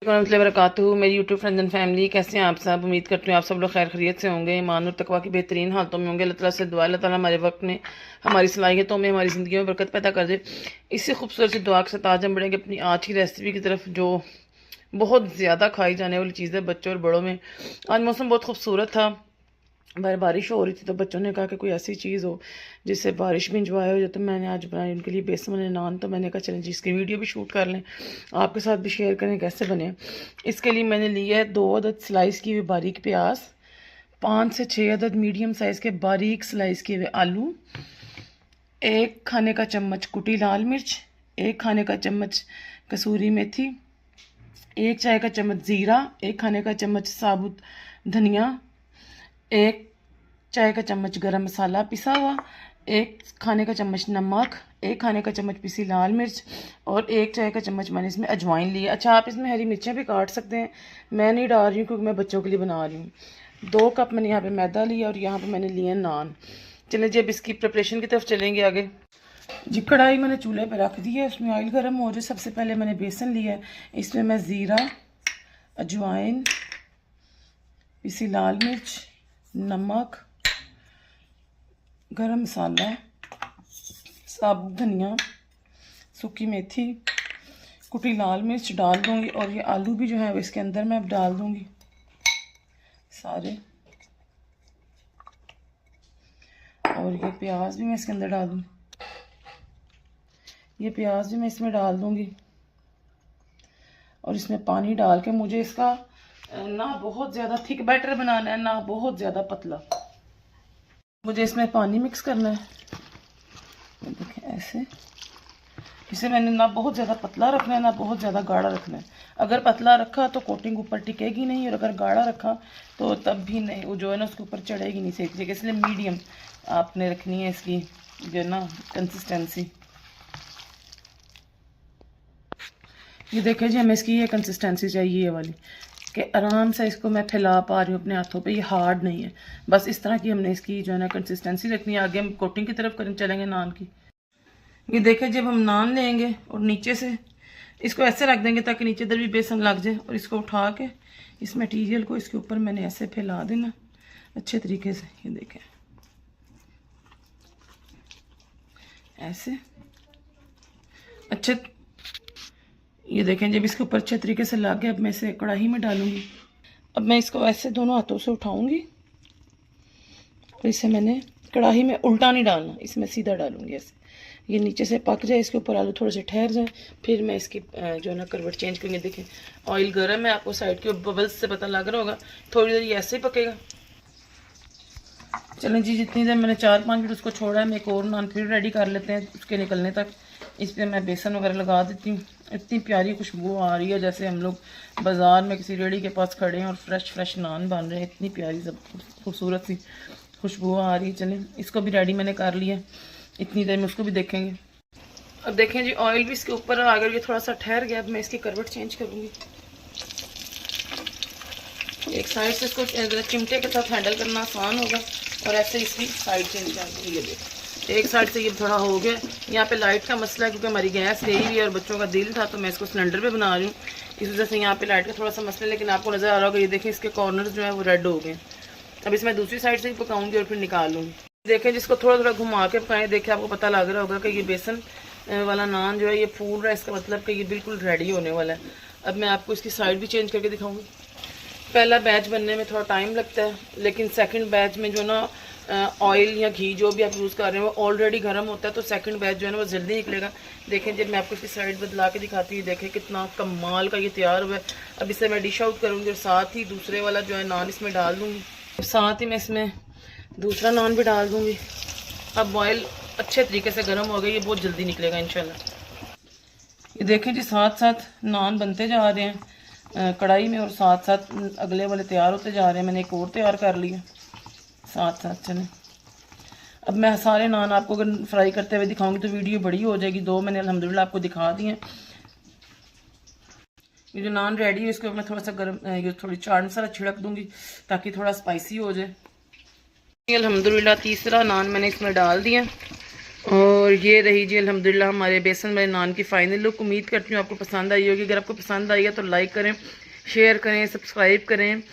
वरकातुहू मेरी YouTube friends and family, कैसे हैं आप सब। उम्मीद करती हूँ आप सब लोग खैर खैरियत से होंगे, ईमान और तकवा की बेहतरीन हालतों में होंगे। अल्लाह ताला से दुआ, अल्लाह ताला हमारे वक्त में, हमारी सलाहियतों में, हमारी ज़िंदगी में बरकत पैदा कर दे। इससे खूबसूरत सी दुआ के साथ आज हम बढ़ेंगे अपनी आज की रेसिपी की तरफ, जो बहुत ज़्यादा खाई जाने वाली चीज़ है बच्चों और बड़ों में। आज मौसम बहुत खूबसूरत था, बारिश हो रही थी, तो बच्चों ने कहा कि कोई ऐसी चीज़ हो जिससे बारिश भी इंजॉय हो जाए। तो मैंने आज बनाई उनके लिए बेसन वाले नान। तो मैंने कहा चलें जी, इसकी वीडियो भी शूट कर लें, आपके साथ भी शेयर करें कैसे बने। इसके लिए मैंने लिया है 2 अदद स्लाइस किए हुए बारीक प्याज, 5 से 6 अदद मीडियम साइज़ के बारीक स्लाइस किए हुए आलू, 1 खाने का चम्मच कुटी लाल मिर्च, 1 खाने का चम्मच कसूरी मेथी, 1 चाय का चम्मच ज़ीरा, 1 खाने का चम्मच साबुत धनिया, 1 चाय का चम्मच गरम मसाला पिसा हुआ, 1 खाने का चम्मच नमक, 1 खाने का चम्मच पिसी लाल मिर्च और 1 चाय का चम्मच मैंने इसमें अजवाइन लिया। अच्छा, आप इसमें हरी मिर्चें भी काट सकते हैं, मैं नहीं डाल रही हूँ क्योंकि मैं बच्चों के लिए बना रही हूँ। 2 कप मैंने यहाँ पे मैदा लिया और यहाँ पे मैंने लिए नान। चलें जी, अब इसकी प्रिपरेशन की तरफ चलेंगे आगे जी। कढ़ाई मैंने चूल्हे पर रख दी है, उसमें ऑयल गर्म हो जाए। सबसे पहले मैंने बेसन लिया है, इसमें मैं ज़ीरा, अजवाइन, पिसी लाल मिर्च, नमक, गरम मसाला, साबुत धनिया, सूखी मेथी, कुटी लाल मिर्च डाल दूंगी और ये आलू भी जो है इसके अंदर मैं डाल दूंगी सारे, और ये प्याज भी मैं इसके अंदर डाल दूंगी। ये प्याज भी मैं इसमें डाल दूंगी और इसमें पानी डाल के मुझे इसका ना बहुत ज़्यादा थिक बैटर बनाना है, ना बहुत ज़्यादा पतला। मुझे इसमें पानी मिक्स करना है, देखें ऐसे। इसे मैंने ना बहुत ज़्यादा पतला रखना है, ना बहुत ज़्यादा गाढ़ा रखना है। अगर पतला रखा तो कोटिंग ऊपर टिकेगी नहीं, और अगर गाढ़ा रखा तो तब भी नहीं, वो जो है ना उसके ऊपर चढ़ेगी नहीं सही तरीके। इसलिए मीडियम आपने रखनी है इसकी जो है ना कंसिस्टेंसी। ये देखें जी, हमें इसकी ये कंसिस्टेंसी चाहिए, ये वाली, कि आराम से इसको मैं फैला पा रही हूँ अपने हाथों पे, ये हार्ड नहीं है। बस इस तरह की हमने इसकी जो है ना कंसिस्टेंसी रखनी है। आगे हम कोटिंग की तरफ करें चलेंगे नान की। ये देखें, जब हम नान लेंगे और नीचे से इसको ऐसे रख देंगे ताकि नीचे इधर भी बेसन लग जाए, और इसको उठा के इस मटीरियल को इसके ऊपर मैंने ऐसे फैला देना अच्छे तरीके से। ये देखें ऐसे अच्छे, ये देखें जब इसके ऊपर अच्छे तरीके से लग गया, अब मैं इसे कढ़ाई में डालूंगी। अब मैं इसको ऐसे दोनों हाथों से उठाऊंगी और इसे मैंने कढ़ाई में उल्टा नहीं डालना, इसमें सीधा डालूंगी ऐसे। ये नीचे से पक जाए, इसके ऊपर आलू थोड़े से ठहर जाए, फिर मैं इसकी जो है ना करवट चेंज करूँगी। देखें ऑयल गर्म है, आपको साइड के बबल्स से पता लग रहा होगा। थोड़ी देर ये ऐसे ही पकेगा। चलें जी, जितनी देर मैंने 4-5 मिनट उसको छोड़ा है, मैं एक और नान फिर रेडी कर लेते हैं उसके निकलने तक। इस पर मैं बेसन वगैरह लगा देती हूँ। इतनी प्यारी खुशबू आ रही है जैसे हम लोग बाज़ार में किसी रेडी के पास खड़े हैं और फ्रेश नान बन रहे हैं। इतनी प्यारी सब खूबसूरत सी खुशबू आ रही है। चलें, इसको भी रेडी मैंने कर लिया, इतनी देर में उसको भी देखेंगे। अब देखें जी, ऑयल भी इसके ऊपर आ गया, ये थोड़ा सा ठहर गया। अब मैं इसकी करवट चेंज करूँगी। एक साइड से इसको चिमटे के साथ हैंडल करना आसान होगा, और ऐसे इसकी साइड चेंज कर दूँगी। ये देखो एक साइड से ये थोड़ा हो गया। यहाँ पे लाइट का मसला है क्योंकि हमारी गैस गई हुई है और बच्चों का दिल था, तो मैं इसको सिलेंडर पे बना रही हूँ, इस वजह से यहाँ पे लाइट का थोड़ा सा मसला है। लेकिन आपको नज़र आ रहा होगा, ये देखें इसके कॉर्नर जो है वो रेड हो गए। अब इसमें दूसरी साइड से ही पकाऊंगी और फिर निकाल लूँगी। देखें जिसको थोड़ा थोड़ा घुमा के पकाएं, देखें आपको पता लग रहा होगा कि ये बेसन वाला नान जो है ये फूल रहा है, इसका मतलब कि ये बिल्कुल रेडी होने वाला है। अब मैं आपको इसकी साइड भी चेंज करके दिखाऊंगी। पहला बैच बनने में थोड़ा टाइम लगता है, लेकिन सेकंड बैच में जो ना ऑयल या घी जो भी आप यूज़ कर रहे हैं वो ऑलरेडी गर्म होता है, तो सेकंड बैच जो है ना वो जल्दी निकलेगा। देखें जब मैं आपको इसकी साइड बदला के दिखाती हूँ, देखें कितना कमाल का ये तैयार हुआ है। अब इसे मैं डिश आउट करूँगी और साथ ही दूसरे वाला जो है नान इसमें डाल दूँगी, साथ ही मैं इसमें दूसरा नान भी डाल दूँगी। अब ऑयल अच्छे तरीके से गर्म हो गया, ये बहुत जल्दी निकलेगा इंशाल्लाह। ये देखें जी, साथ साथ नान बनते जा रहे हैं कढ़ाई में, और साथ साथ अगले वाले तैयार होते जा रहे हैं। मैंने एक और तैयार कर लिया साथ साथ। चलें, अब मैं सारे नान आपको अगर फ्राई करते हुए दिखाऊंगी तो वीडियो बड़ी हो जाएगी। 2 मैंने अल्हम्दुलिल्लाह आपको दिखा दी हैं। ये जो नान रेडी है इसको मैं थोड़ा सा गर्म थोड़ी चाट मसाला छिड़क दूंगी ताकि थोड़ा स्पाइसी हो जाए। अल्हम्दुलिल्लाह तीसरा नान मैंने इसमें डाल दिया और ये रही जी अल्हम्दुलिल्लाह हमारे बेसन वाले नान की फ़ाइनल लुक। उम्मीद करती हूँ आपको पसंद आई होगी। अगर आपको पसंद आई है तो लाइक करें, शेयर करें, सब्सक्राइब करें,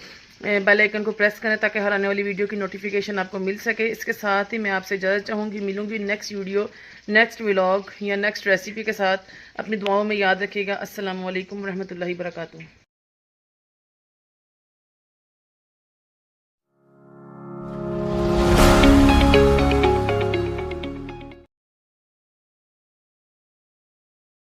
बेल आइकन को प्रेस करें ताकि हर आने वाली वीडियो की नोटिफिकेशन आपको मिल सके। इसके साथ ही मैं आपसे इजाज़त चाहूँगी, मिलूँगी नेक्स्ट वीडियो, नेक्स्ट व्लॉग या नेक्स्ट रेसिपी के साथ। अपनी दुआओं में याद रखिएगा। अस्सलामु अलैकुम रहमतुल्लाहि व बरकातुहू।